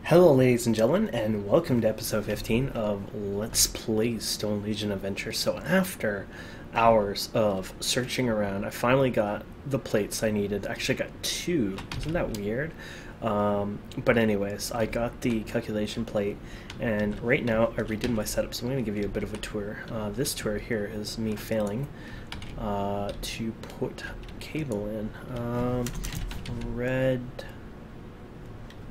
Hello ladies and gentlemen, and welcome to episode 15 of Let's Play Stone Legion Adventure. So after hours of searching around, I finally got the plates I needed. Actually got two. Isn't that weird? But anyways, I got the calculation plate, and right now I redid my setup, so I'm going to give you a bit of a tour. This tour here is me failing to put cable in. Red...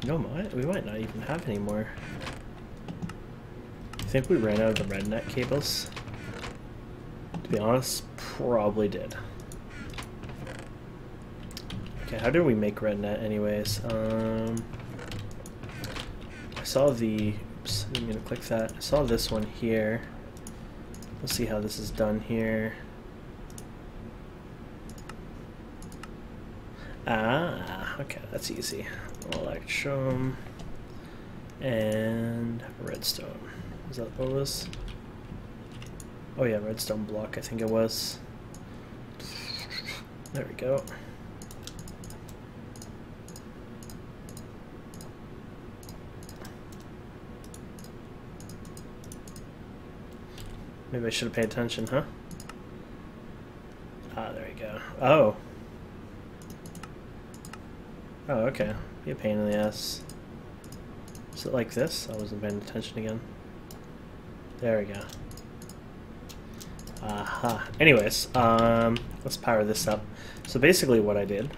No, we might not even have any more. I think we ran out of the rednet cables. To be honest, probably did. Okay, how did we make rednet anyways? I saw the... Oops, I didn't mean to click that. I saw this one here. Let's see how this is done here. Ah, okay, that's easy. Electrum and redstone. Is that what it was? Oh yeah, redstone block, I think it was. There we go. Maybe I should have paid attention, huh? Ah, there we go. Oh. Oh, okay. Be a pain in the ass. Is it like this? I wasn't paying attention again. There we go. Aha. Anyways, let's power this up. So basically what I did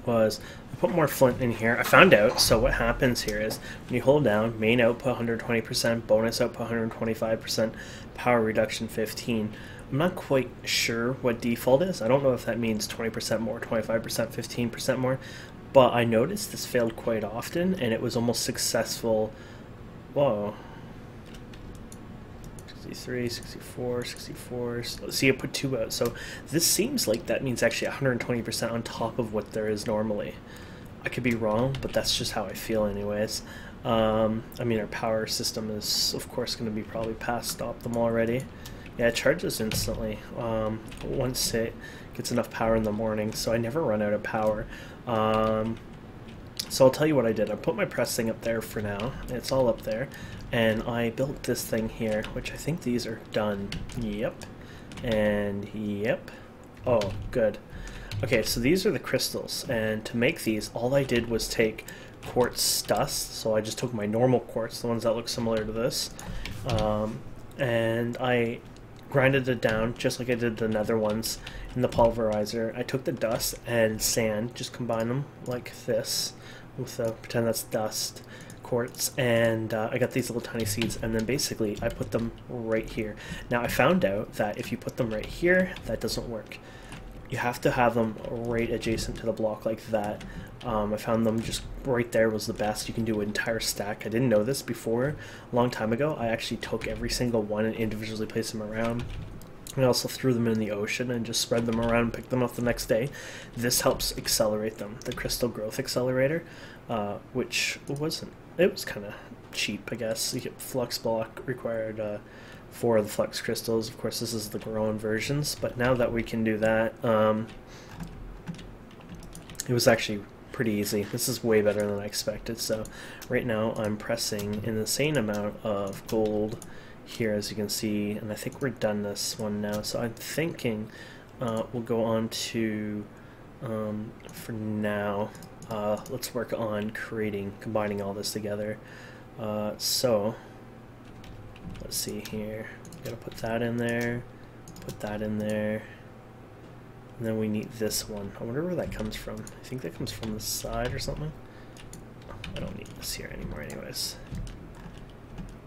was I put more flint in here. I found out, so what happens here is when you hold down, main output 120%, bonus output 125%, power reduction 15. I'm not quite sure what default is. I don't know if that means 20% more, 25%, 15% more, but I noticed this failed quite often, and it was almost successful. Whoa. 63, 64, 64. See, I put 2 out. So this seems like that means actually 120% on top of what there is normally. I could be wrong, but that's just how I feel anyways. I mean, our power system is, of course, going to be probably past optimal already. Yeah, it charges instantly once it gets enough power in the morning, so I never run out of power. So I'll tell you what I did. I put my press thing up there for now. It's all up there. And I built this thing here, which I think these are done. Yep. And yep. Oh, good. Okay, so these are the crystals. And to make these, all I did was take quartz dust. So I just took my normal quartz, the ones that look similar to this. And I grinded it down just like I did the nether ones in the pulverizer. I took the dust and sand, just combine them like this with the, pretend that's dust, quartz, and I got these little tiny seeds, and then basically I put them right here. Now I found out that if you put them right here, that doesn't work. You have to have them right adjacent to the block like that. I found them just right there was the best. You can do an entire stack. I didn't know this before. A long time ago, I actually took every single one and individually placed them around. I also threw them in the ocean and just spread them around and picked them up the next day. This helps accelerate them. The crystal growth accelerator, which wasn't, it was kind of cheap, I guess. You get flux block required 4 of the flux crystals. Of course, this is the grown versions, but now that we can do that, it was actually pretty easy. This is way better than I expected. So right now I'm pressing an insane amount of gold here, as you can see, and I think we're done this one now. So I'm thinking we'll go on to, for now, let's work on combining all this together. So let's see here. Gotta put that in there, put that in there, and then we need this one. I wonder where that comes from. I think that comes from the side or something. I don't need this here anymore anyways.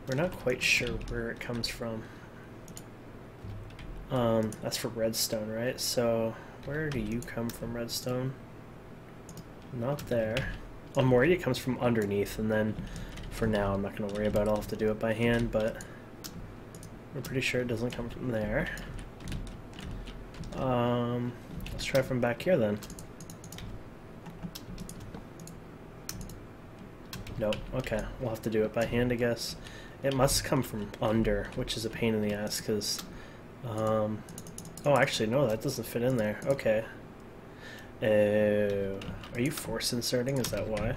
We're not quite sure where it comes from. That's for redstone, right? So where do you come from, redstone? Not there. I'm worried it comes from underneath, and then for now I'm not going to worry about it. I'll have to do it by hand, but I'm pretty sure it doesn't come from there. Let's try from back here then. Nope. Okay, we'll have to do it by hand, I guess. It must come from under, which is a pain in the ass, because... oh, actually, no, that doesn't fit in there. Okay. Are you force inserting? Is that why?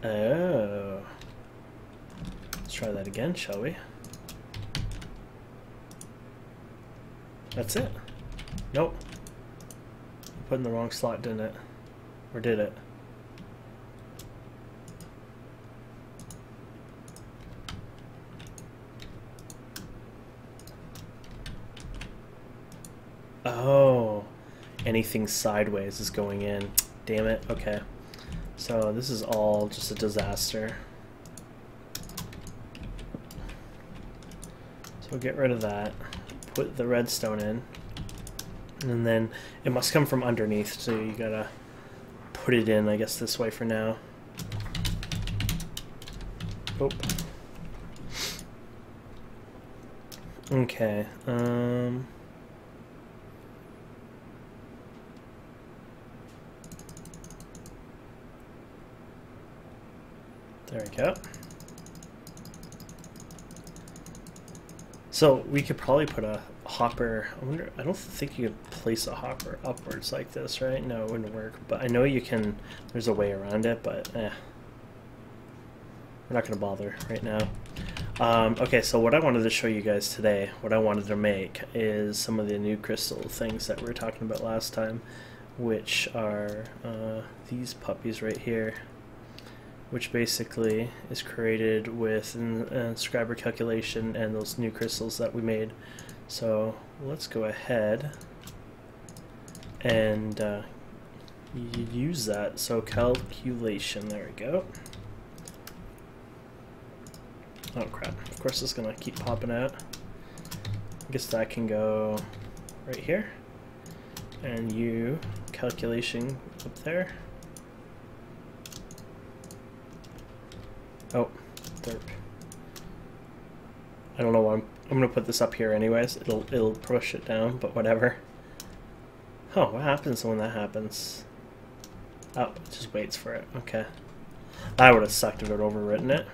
Oh. Let's try that again, shall we? That's it. Nope. Put in the wrong slot, didn't it? Or did it? Oh. Anything sideways is going in. Damn it. Okay. So this is all just a disaster. So we'll get rid of that. Put the redstone in. And then it must come from underneath, so you gotta put it in, I guess, this way for now. Oh. Okay. There we go. So we could probably put a hopper. I wonder. I don't think you could place a hopper upwards like this, right? No, it wouldn't work. But I know you can. There's a way around it, but we're not going to bother right now. Okay, so what I wanted to show you guys today, what I wanted to make, is some of the new crystal things that we were talking about last time, which are these puppies right here, which basically is created with a scriber calculation and those new crystals that we made. So let's go ahead and use that. So calculation, there we go. Oh crap, of course it's gonna keep popping out. I guess that can go right here. And you, calculation up there. Oh, derp. I don't know why I'm gonna put this up here anyways. It'll push it down, but whatever. Oh, what happens when that happens? Oh, it just waits for it. Okay. That would have sucked if it overwritten it.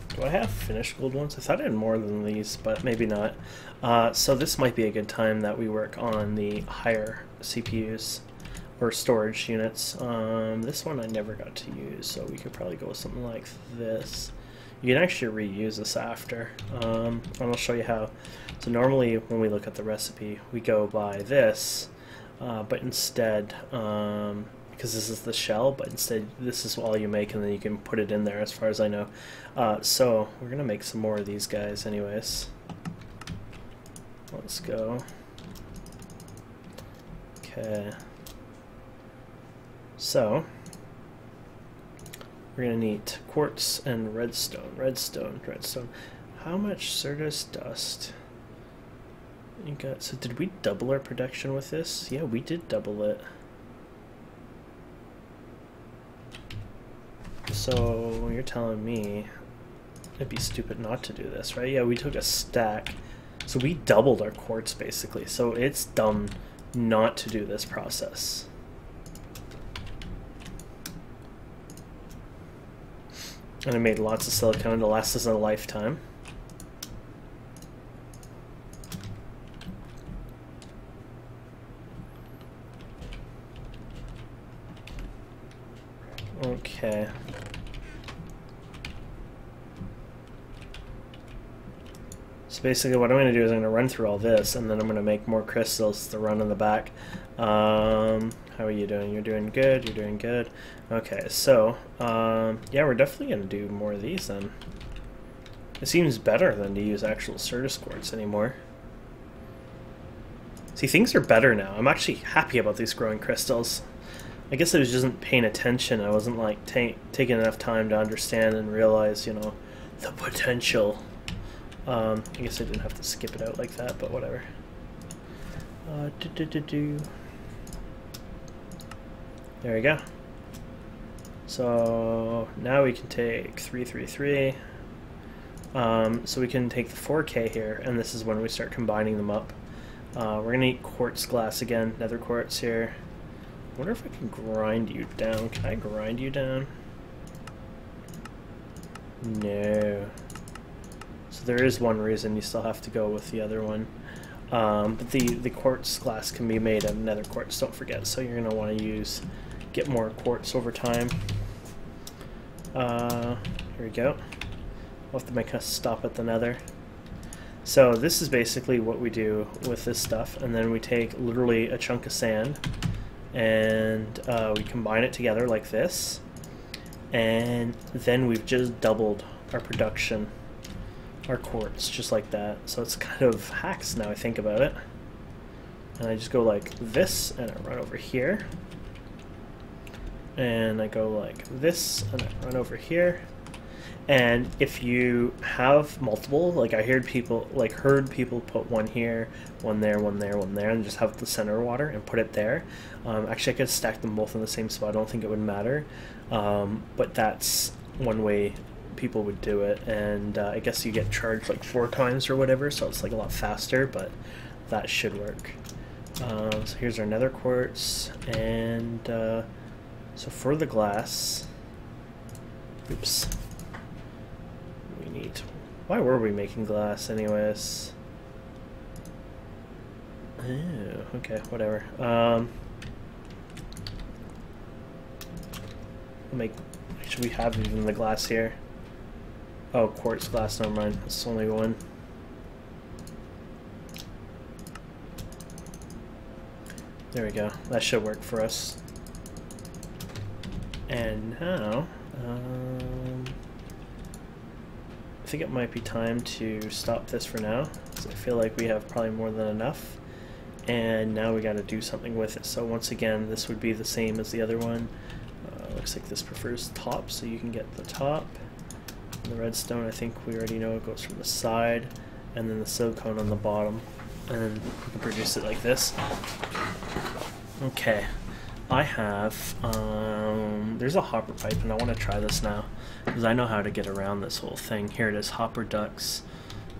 Do I have finished gold ones? I thought I had more than these, but maybe not. So this might be a good time that we work on the higher CPUs. Or storage units. This one I never got to use, so we could probably go with something like this. You can actually reuse this after, and I'll show you how. So normally when we look at the recipe, we go by this, but instead, because this is the shell, but instead this is all you make, and then you can put it in there as far as I know. So we're going to make some more of these guys anyways. Let's go. Okay. So, we're going to need quartz and redstone. Redstone. How much Certus dust? You got. So did we double our production with this? Yeah, we did double it. So you're telling me it'd be stupid not to do this, right? Yeah, we took a stack. So we doubled our quartz basically. So it's dumb not to do this process. And I made lots of silicone to last us a lifetime. Okay. So basically what I'm going to do is I'm going to run through all this, and then I'm going to make more crystals to run in the back. How are you doing? You're doing good, you're doing good. Okay, so, yeah, we're definitely going to do more of these then. It seems better than to use actual Certus quartz anymore. See, things are better now. I'm actually happy about these growing crystals. I guess I was just paying attention. I wasn't like taking enough time to understand and realize, you know, the potential. I guess I didn't have to skip it out like that, but whatever. There we go. So now we can take 333. So we can take the 4K here, and this is when we start combining them up. We're gonna need quartz glass again, nether quartz here. I wonder if I can grind you down. Can I grind you down? No. So there is one reason you still have to go with the other one. But the quartz glass can be made of nether quartz, don't forget. So you're gonna want to get more quartz over time. Here we go. We'll have to make a stop at the nether. So this is basically what we do with this stuff, and then we take literally a chunk of sand and we combine it together like this, and then we've just doubled our production, our quartz, just like that. So it's kind of hacks now I think about it. And I just go like this, and I run over here, and I go like this, and I run over here. And if you have multiple, like I heard people put one here, one there, one there, one there, and just have the center water and put it there. Actually, I could stack them both in the same spot. I don't think it would matter, but that's one way people would do it. And I guess you get charged like 4 times or whatever, so it's like a lot faster, but that should work. So here's our nether quartz, and so for the glass, oops. Why were we making glass anyways? Oh, okay, whatever. Should we have even the glass here? Oh, quartz glass, never mind. It's only one. There we go. That should work for us. And now, I think it might be time to stop this for now, because I feel like we have probably more than enough, and now we got to do something with it. So once again, this would be the same as the other one. Looks like this prefers top, so you can get the top. And the redstone, I think we already know it goes from the side, and then the silicone on the bottom, and then we can produce it like this. Okay, I have, there's a hopper pipe, and I want to try this now, because I know how to get around this whole thing. Here it is, hopper ducts.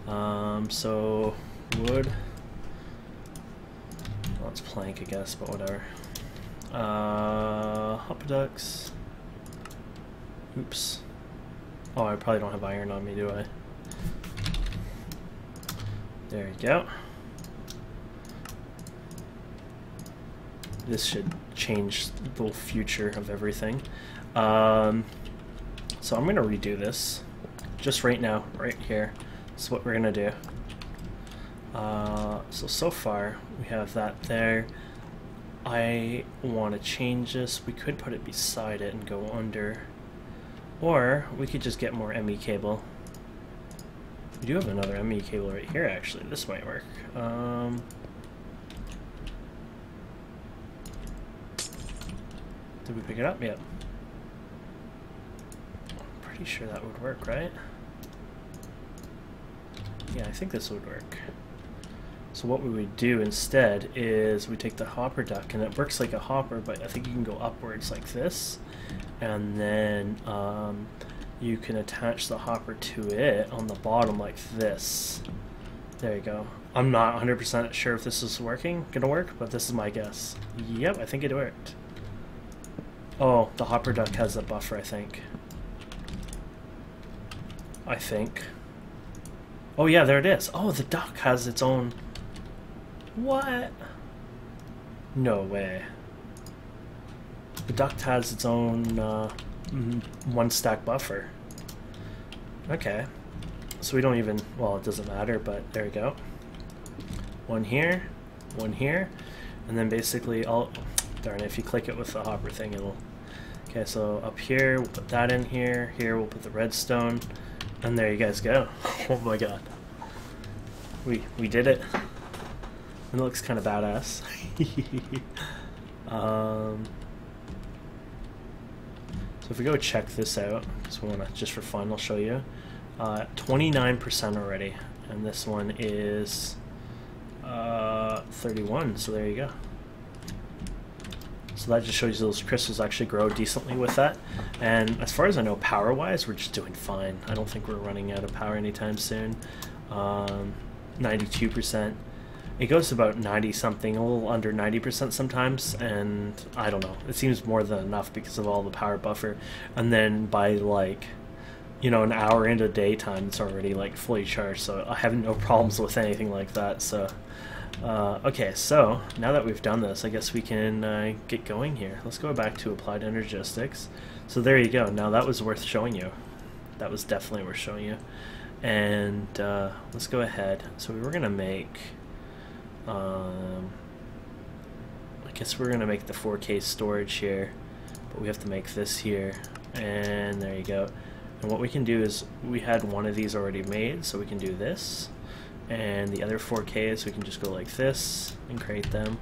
So, wood. Well, it's plank, I guess, but whatever. Hopper ducts. Oops. Oh, I probably don't have iron on me, do I? There you go. This should change the whole future of everything. So I'm going to redo this just right now, right here. That's what we're going to do. So far we have that there. I want to change this. We could put it beside it and go under. Or we could just get more ME cable. We do have another ME cable right here, actually. This might work. Did we pick it up? Yep. Pretty sure that would work, right? Yeah, I think this would work. So what we would do instead is we take the hopper duct, and it works like a hopper, but I think you can go upwards like this, and then you can attach the hopper to it on the bottom like this. There you go. I'm not 100% sure if this is gonna work, but this is my guess. Yep, I think it worked. Oh, the hopper duct has a buffer, I think. Oh yeah, there it is. Oh, the duct has its own... What? No way. The duct has its own one stack buffer. Okay. So we don't even... Well, it doesn't matter, but there we go. One here, and then basically all... Darn it, if you click it with the hopper thing, it'll... Okay, so up here, we'll put that in here. Here, we'll put the redstone. And there you guys go. Oh my god. We did it. And it looks kind of badass. So if we go check this out, because we want to, just for fun, I'll show you. 29% already. And this one is 31, so there you go. So that just shows you those crystals actually grow decently with that. And as far as I know, power-wise, we're just doing fine. I don't think we're running out of power anytime soon. 92%. It goes to about 90-something, a little under 90% sometimes, and I don't know. It seems more than enough because of all the power buffer. And then by, like, you know, an hour into daytime, it's already, like, fully charged, so I have no problems with anything like that, so... Okay, so now that we've done this, I guess we can get going here. Let's go back to applied energistics. So there you go. Now that was worth showing you. That was definitely worth showing you. And let's go ahead. So we were gonna make. I guess we're gonna make the 4K storage here, but we have to make this here. And there you go. And what we can do is we had one of these already made, so we can do this. And the other 4Ks, we can just go like this and create them.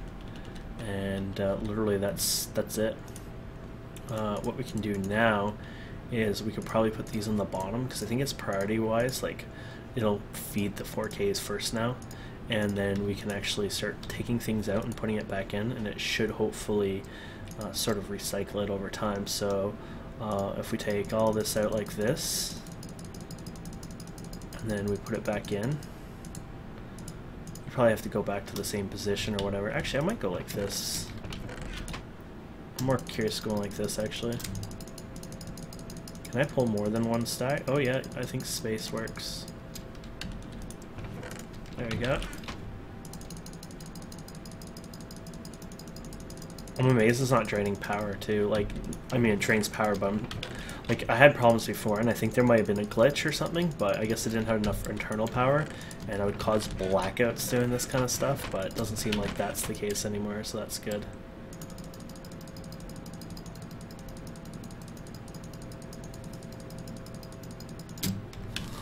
And literally that's it. What we can do now is we could probably put these on the bottom, because I think it's priority wise, like it'll feed the 4Ks first now, and then we can actually start taking things out and putting it back in, and it should hopefully sort of recycle it over time. So if we take all this out like this and then we put it back in, you probably have to go back to the same position or whatever. Actually, I might go like this. I'm more curious going like this, actually. Can I pull more than one stack? Oh yeah, I think space works. There we go. I'm amazed it's not draining power too. Like, I mean, it drains power, but like, I had problems before, and I think there might have been a glitch or something, but I guess it didn't have enough internal power, and it would cause blackouts doing this kind of stuff, but it doesn't seem like that's the case anymore, so that's good.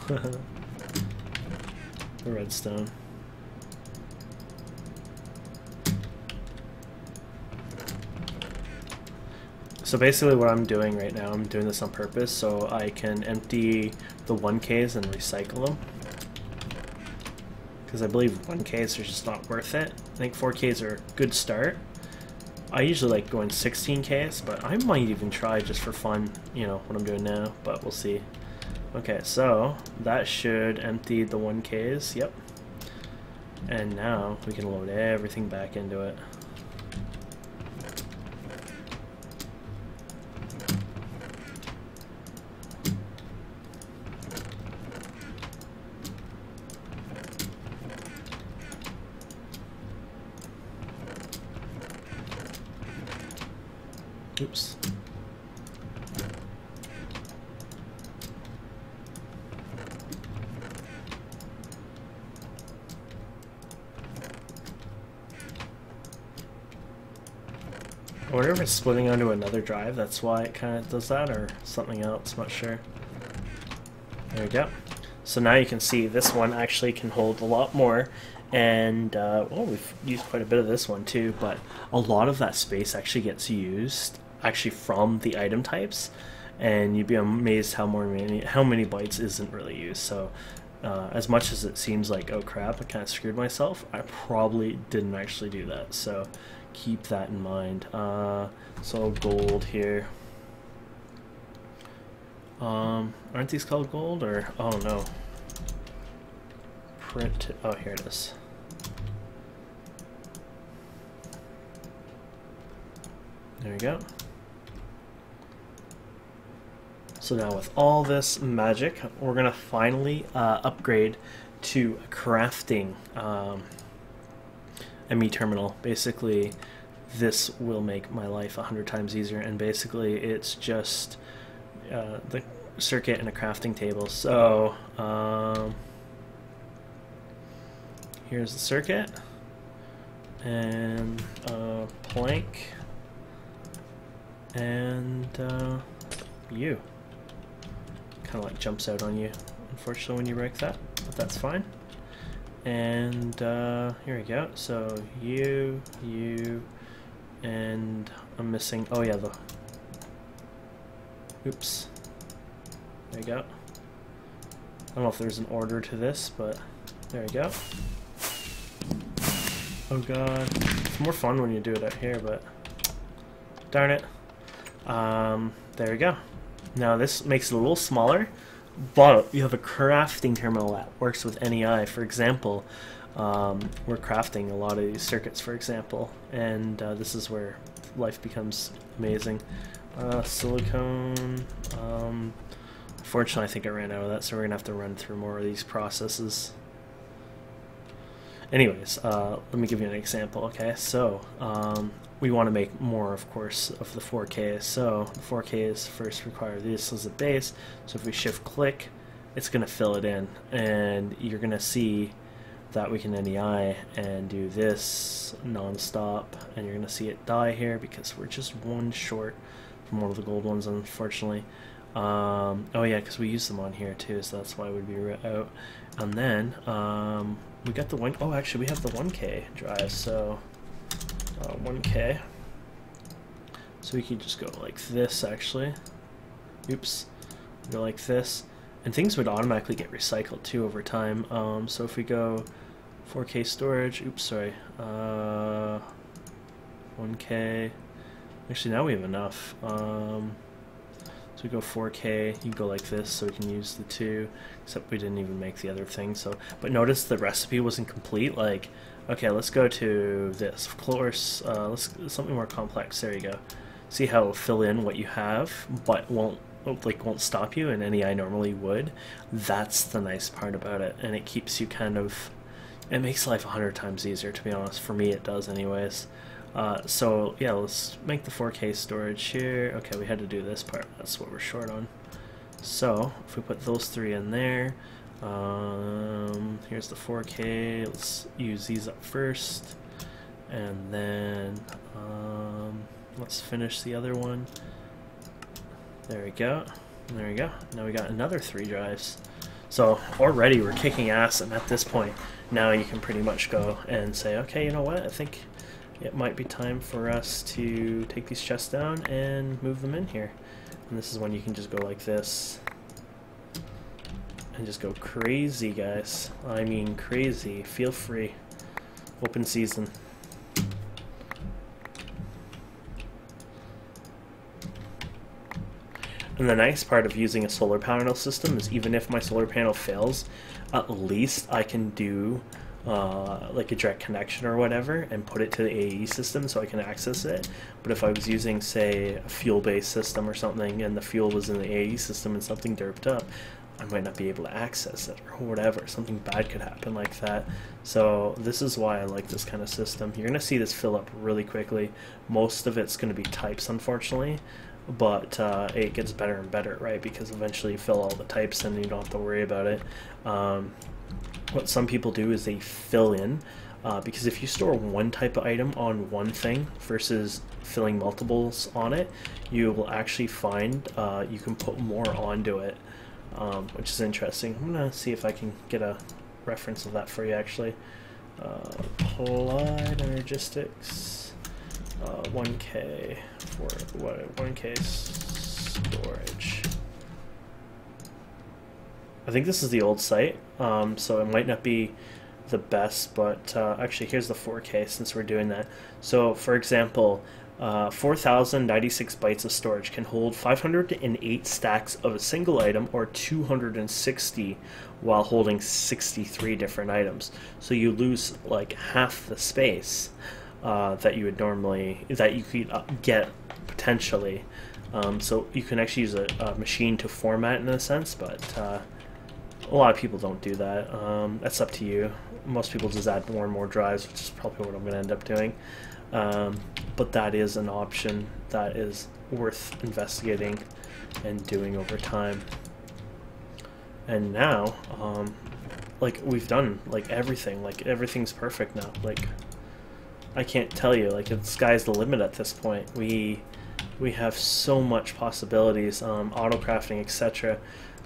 The redstone. So basically what I'm doing right now, I'm doing this on purpose so I can empty the 1Ks and recycle them. Because I believe 1Ks are just not worth it. I think 4Ks are a good start. I usually like going 16Ks, but I might even try just for fun, you know, what I'm doing now, but we'll see. Okay, so that should empty the 1Ks, yep. And now we can load everything back into it. Oops. I wonder if it's splitting onto another drive, that's why it kind of does that, or something else, I'm not sure. There we go. So now you can see this one actually can hold a lot more, and well, we've used quite a bit of this one too, but a lot of that space actually gets used actually from the item types, and you'd be amazed how many bytes isn't really used. So as much as it seems like, oh crap, I kind of screwed myself, I probably didn't actually do that, so keep that in mind. So gold here. Aren't these called gold, or oh no, print, oh here it is. There we go. So now with all this magic, we're gonna finally upgrade to a crafting ME terminal. Basically, this will make my life 100 times easier, and basically it's just the circuit and a crafting table. So here's the circuit and a plank and you. Kind of like jumps out on you, unfortunately, when you break that, but that's fine. And here we go. So you, and I'm missing. Oh yeah, the. Oops. There we go. I don't know if there's an order to this, but there we go. Oh god, it's more fun when you do it out here, but darn it. There we go. Now this makes it a little smaller, but you have a crafting terminal that works with NEI. For example, we're crafting a lot of these circuits, for example, and this is where life becomes amazing. Silicone. Unfortunately, I think I ran out of that, so we're gonna have to run through more of these processes. Anyways, let me give you an example. Okay, so we want to make more, of course, of the 4K. So the 4K is first require this as a base. So if we shift click, it's going to fill it in, and you're going to see that we can NEI and do this non-stop, and you're going to see it die here because we're just one short from one of the gold ones, unfortunately. Oh yeah, because we use them on here too, so that's why it would be out. And then we got the one, oh actually we have the 1K drive, so 1K. So we can just go like this actually. Oops. Go like this. And things would automatically get recycled too over time. So if we go 4K storage, oops, sorry, 1K. Actually, now we have enough. So we go 4K. You go like this, so we can use the 2. Except we didn't even make the other thing. So, but notice the recipe wasn't complete. Like, okay, let's go to this. Of course, let's something more complex. There you go. See how it'll fill in what you have, but won't stop you in any I normally would. That's the nice part about it, and it keeps you kind of, it makes life 100 times easier, to be honest. For me it does anyways. So yeah, let's make the 4K storage here. Okay, we had to do this part, that's what we're short on. So if we put those 3 in there, here's the 4K, let's use these up first, and then let's finish the other one. There we go. There we go. Now we got another 3 drives. So already we're kicking ass, and at this point, now you can pretty much go and say, okay, you know what? I think it might be time for us to take these chests down and move them in here. And this is when you can just go like this. And just go crazy, guys. I mean crazy. Feel free. Open season. And the nice part of using a solar panel system is even if my solar panel fails, at least I can do like a direct connection or whatever and put it to the AE system so I can access it. But if I was using, say, a fuel-based system or something and the fuel was in the AE system and something derped up, I might not be able to access it or whatever. Something bad could happen like that. So this is why I like this kind of system. You're going to see this fill up really quickly. Most of it's going to be types, unfortunately. But it gets better and better, right? Because eventually you fill all the types and you don't have to worry about it. What some people do is they fill in, because if you store one type of item on one thing versus filling multiples on it, you will actually find you can put more onto it, which is interesting. I'm going to see if I can get a reference of that for you, actually. Applied Energistics. 1K for 1K storage. I think this is the old site, so it might not be the best, but actually here's the 4K since we're doing that. So for example, 4096 bytes of storage can hold 508 stacks of a single item or 260 while holding 63 different items. So you lose like half the space that you would normally, that you could get potentially. So you can actually use a machine to format in a sense, but a lot of people don't do that. That's up to you. Most people just add more and more drives, which is probably what I'm going to end up doing. But that is an option that is worth investigating and doing over time. And now, like we've done like everything. Like everything's perfect now. Like I can't tell you. Like the sky's the limit at this point. We have so much possibilities, auto crafting, etc.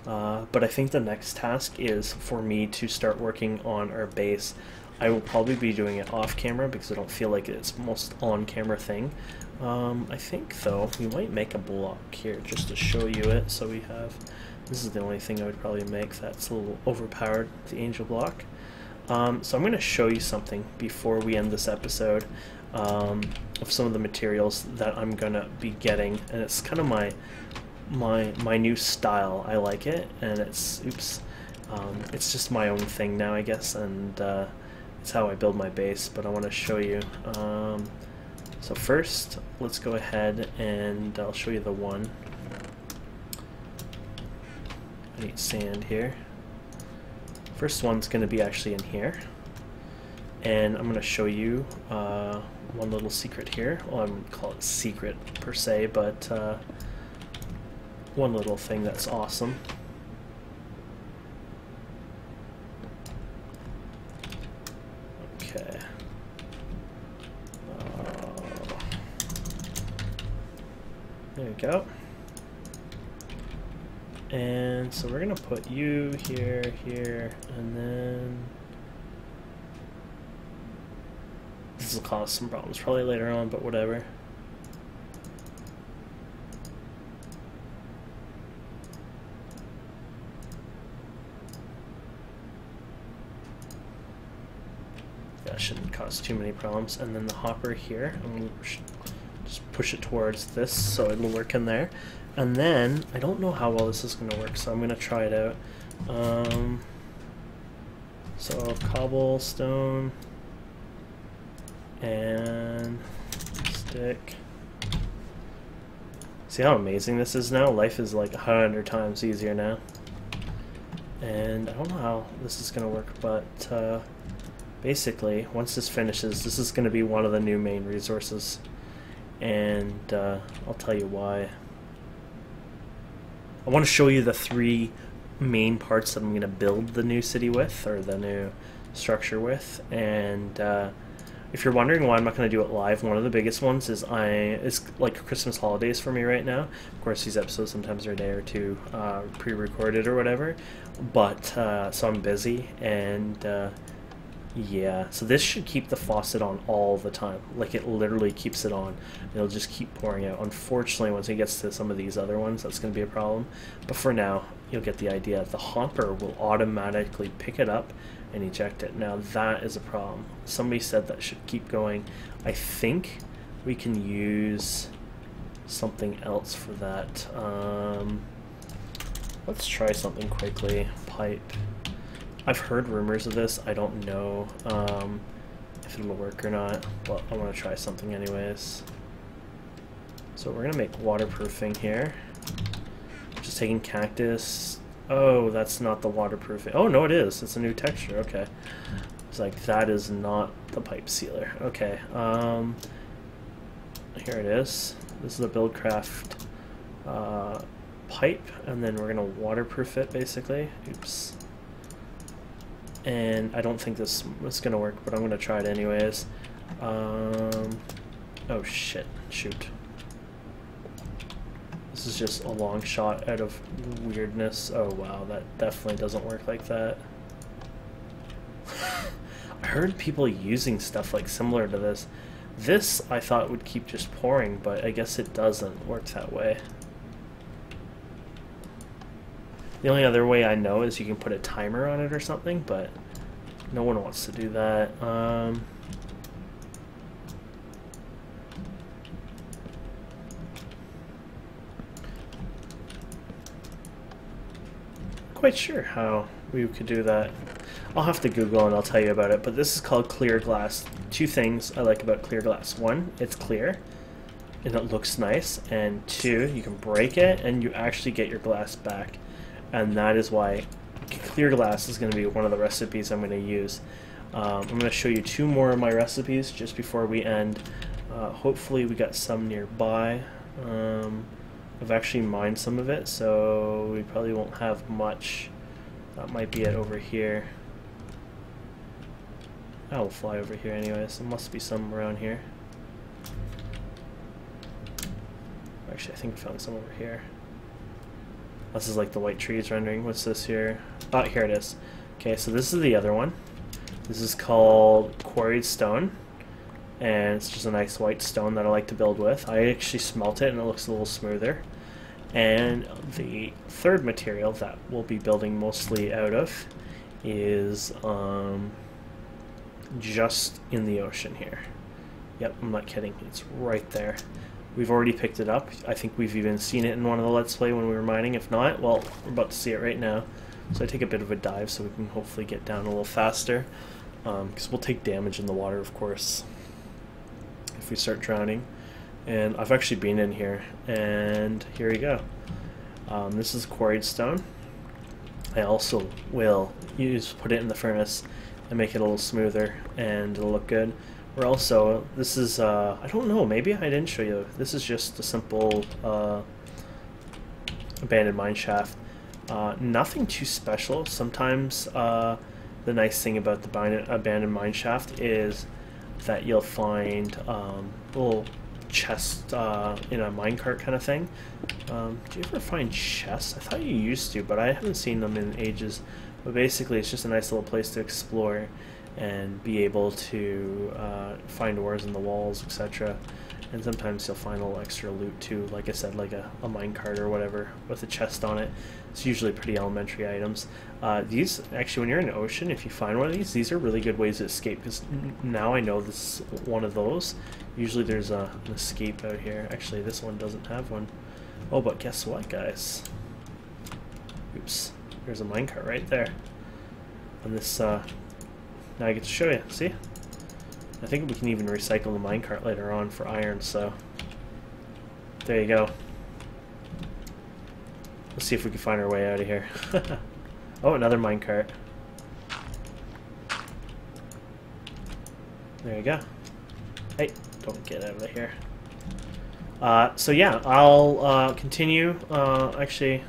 But I think the next task is for me to start working on our base. I will probably be doing it off camera because I don't feel like it's most on camera thing. I think though we might make a block here just to show you it. So we have, this is the only thing I would probably make that's a little overpowered, the angel block. So I'm going to show you something before we end this episode of some of the materials that I'm going to be getting, and it's kind of my new style. I like it, and it's it's just my own thing now, I guess, and it's how I build my base. But I want to show you. So first, let's go ahead and I'll show you the one. I need sand here. First one's going to be actually in here, And I'm going to show you one little secret here. Well, I wouldn't call it secret per se, but one little thing that's awesome. Okay. There we go. And so we're going to put you here, here, and then this will cause some problems probably later on, but whatever. That shouldn't cause too many problems. And then the hopper here, I'm going to just push it towards this so it'll work in there. And then, I don't know how well this is going to work, so I'm going to try it out. So cobblestone and stick. See how amazing this is now? Life is like 100 times easier now. And I don't know how this is going to work, but basically, once this finishes, this is going to be one of the new main resources. And I'll tell you why. I want to show you the 3 main parts that I'm going to build the new city with, or the new structure with. And if you're wondering why I'm not going to do it live, one of the biggest ones is it's like Christmas holidays for me right now. Of course, these episodes sometimes are a day or two pre-recorded or whatever, but so I'm busy, and yeah, so this should keep the faucet on all the time. Like, it literally keeps it on. It'll just keep pouring out. Unfortunately, once it gets to some of these other ones, that's going to be a problem. But for now, you'll get the idea. The hopper will automatically pick it up and eject it. Now, that is a problem. Somebody said that should keep going. I think we can use something else for that. Let's try something quickly. Pipe. I've heard rumors of this. I don't know if it'll work or not. Well, I want to try something anyways. So we're going to make waterproofing here. Just taking cactus. Oh, that's not the waterproofing. Oh, no, it is. It's a new texture. Okay. It's like, that is not the pipe sealer. Okay. Here it is. This is the Buildcraft pipe, and then we're going to waterproof it, basically. Oops. And I don't think this is going to work, but I'm going to try it anyways. Oh shit, shoot. This is just a long shot out of weirdness. Oh wow, that definitely doesn't work like that. I heard people using stuff like similar to this. This I thought would keep just pouring, but I guess it doesn't work that way. The only other way I know is you can put a timer on it or something, but no one wants to do that. Quite sure how we could do that. I'll have to Google and I'll tell you about it, but this is called clear glass. 2 things I like about clear glass. 1, it's clear and it looks nice, and 2, you can break it and you actually get your glass back. And that is why clear glass is going to be one of the recipes I'm going to use. I'm going to show you 2 more of my recipes just before we end. Hopefully we got some nearby. I've actually mined some of it, so we probably won't have much. That might be it over here. I will fly over here anyways. There must be some around here. Actually, I think I found some over here. This is like the white trees rendering. What's this here? Oh, here it is. Okay, so this is the other one. This is called quarried stone, and it's just a nice white stone that I like to build with. I actually smelt it and it looks a little smoother. And the third material that we'll be building mostly out of is just in the ocean here. Yep, I'm not kidding. It's right there. We've already picked it up. I think we've even seen it in one of the Let's Play when we were mining. If not, well, we're about to see it right now. So I take a bit of a dive so we can hopefully get down a little faster. Because we'll take damage in the water, of course, if we start drowning. And I've actually been in here, and here we go. This is quarried stone. I also will put it in the furnace and make it a little smoother, and it'll look good. We're also, this is, I don't know, maybe I didn't show you. This is just a simple abandoned mine shaft. Nothing too special. Sometimes the nice thing about the abandoned mine shaft is that you'll find little chest in a minecart kind of thing. Do you ever find chests? I thought you used to, but I haven't seen them in ages. But basically, it's just a nice little place to explore and be able to find ores in the walls, etc. And sometimes you'll find a little extra loot too, like I said, like a minecart or whatever with a chest on it. It's usually pretty elementary items. These, actually, when you're in the ocean, if you find one of these are really good ways to escape, because now I know this is one of those. Usually there's an escape out here. Actually, this one doesn't have one. Oh, but guess what, guys? Oops. There's a minecart right there. And this, now I get to show you. See? I think we can even recycle the minecart later on for iron, so there you go. Let's see if we can find our way out of here. Oh, another minecart. There you go. Hey, don't get out of here. So yeah, I'll continue. Actually,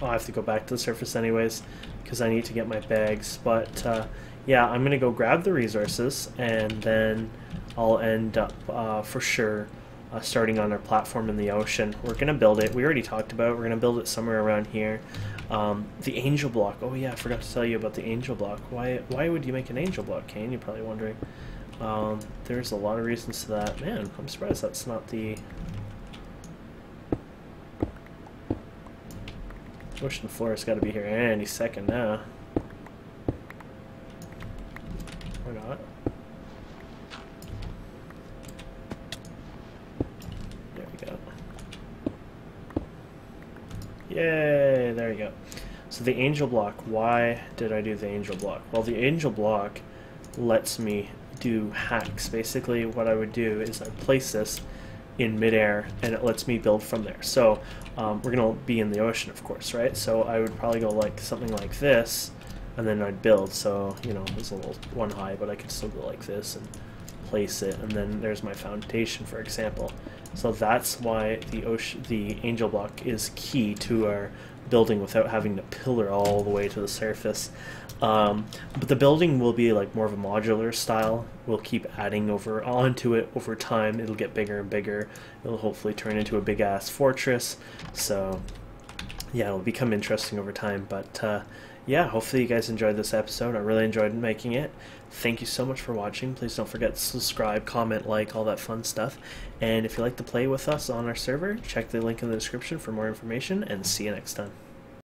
I'll have to go back to the surface anyways, because I need to get my bags, but yeah, I'm gonna go grab the resources, and then I'll end up for sure starting on our platform in the ocean. We're gonna build it. We already talked about it. We're gonna build it somewhere around here. The angel block. Oh yeah, I forgot to tell you about the angel block. Why would you make an angel block, Kane? You're probably wondering. There's a lot of reasons to that. Man, I'm surprised that's not the ocean floor. Has got to be here any second now. Or not. There we go. Yay, there you go. So the angel block, why did I do the angel block? Well, the angel block lets me do hacks. Basically, what I would do is I place this in midair, and it lets me build from there. So we're going to be in the ocean, of course, right? So I would probably go like something like this, and then I'd build. So, you know, it's a little one high, but I could still go like this and place it, and then there's my foundation, for example. So that's why the angel block is key to our building without having to pillar all the way to the surface. But the building will be like more of a modular style. We'll keep adding onto it over time. It'll get bigger and bigger. It'll hopefully turn into a big ass fortress. So yeah, it'll become interesting over time. But yeah, hopefully you guys enjoyed this episode. I really enjoyed making it. Thank you so much for watching. Please don't forget to subscribe, comment, like, all that fun stuff. And if you'd like to play with us on our server, check the link in the description for more information, and see you next time.